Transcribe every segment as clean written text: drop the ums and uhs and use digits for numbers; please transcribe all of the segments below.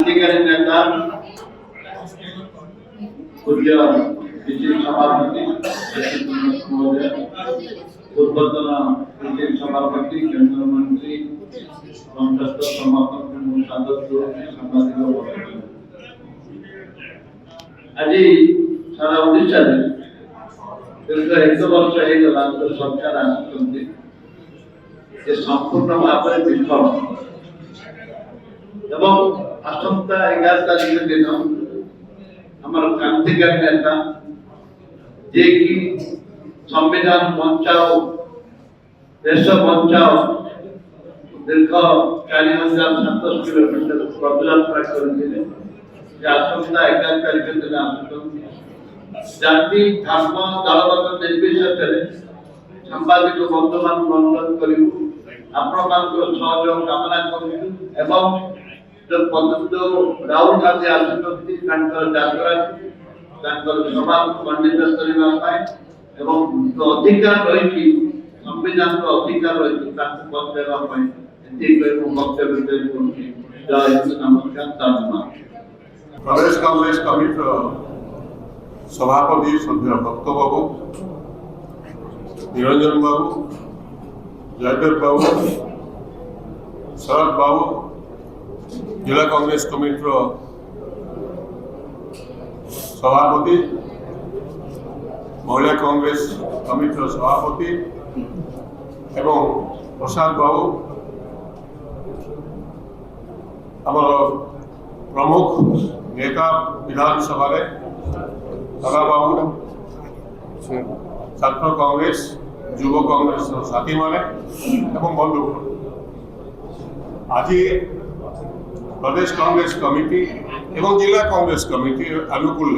क्रांतिकारी नेता पूज्य पिछले सभापति महोदय, पूर्वतन पिछले सभापति, केंद्र मंत्री, संसद समापन सदस्य सांबादिक आज सारा ओडिशा दीर्घ 1 वर्ष हो सरकार आसुच्च संपूर्ण भाव में विफल एवं आसंता 11 तारीख दिन आम क्रांतिकारी नेता जे कि संविधान बचाओ देश बचाओ दीर्घ 4700 किलोमीटर पदयात्रा करते आसंता 11 तारीख दिन आसुच्च जाति धर्म दलगत निर्विशेष सांबादिक बंधु मान अनुरोध करूँ आपण सहयोग कामना करूँ जो राहुल गांधी आसुच्च यात्रा सभा खंडित करने जो अधिकार रही संविधान अधिकार रही बचाई वक्तव्य नमस्कार धन्यवाद। प्रदेश कांग्रेस कमिटी सभापति श्रद्धेय भक्त बाबू, निरंजन बाबू, जयदेव बाबू, शरद बाबू, जिला कांग्रेस कमिटी सभापति, महिला कांग्रेस कमिटी सभापति एवं प्रसाद बाबू आमर प्रमुख नेता विधानसभा दादा बाबू, छात्र कांग्रेस, युव कांग्रेस साथी माने एवं बंधु आज प्रदेश कांग्रेस कमिटी एवं जिला कांग्रेस कमिटी अनुकूल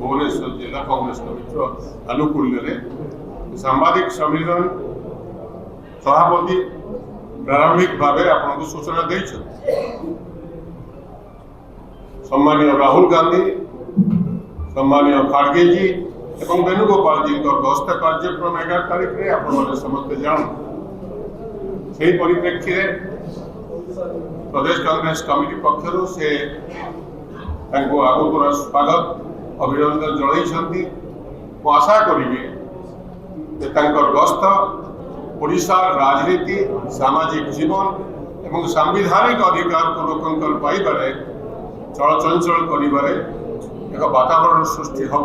भुवनेश्वर जिला कांग्रेस कमिटी अनुकूल सांबादिक सम्मेलन सभापति प्रारंभिक भाव आपको सूचना दे सम्मानीय राहुल गांधी, सम्मानीय खाड़गे जी एवं वेणुगोपाल जी गस्त कार्यक्रम 11 तारीख में आप समस्त जान से परिप्रेक्षी प्रदेश कांग्रेस कमिटी पक्षर से आगुरा स्वागत अभिनंदन जन आशा करी गस्त ओडिशा राजनीति सामाजिक जीवन एवं सांविधानिक अधिकार को लोकंर पाइबारे चलचंचल करिबारे एक वातावरण सृष्टि हो।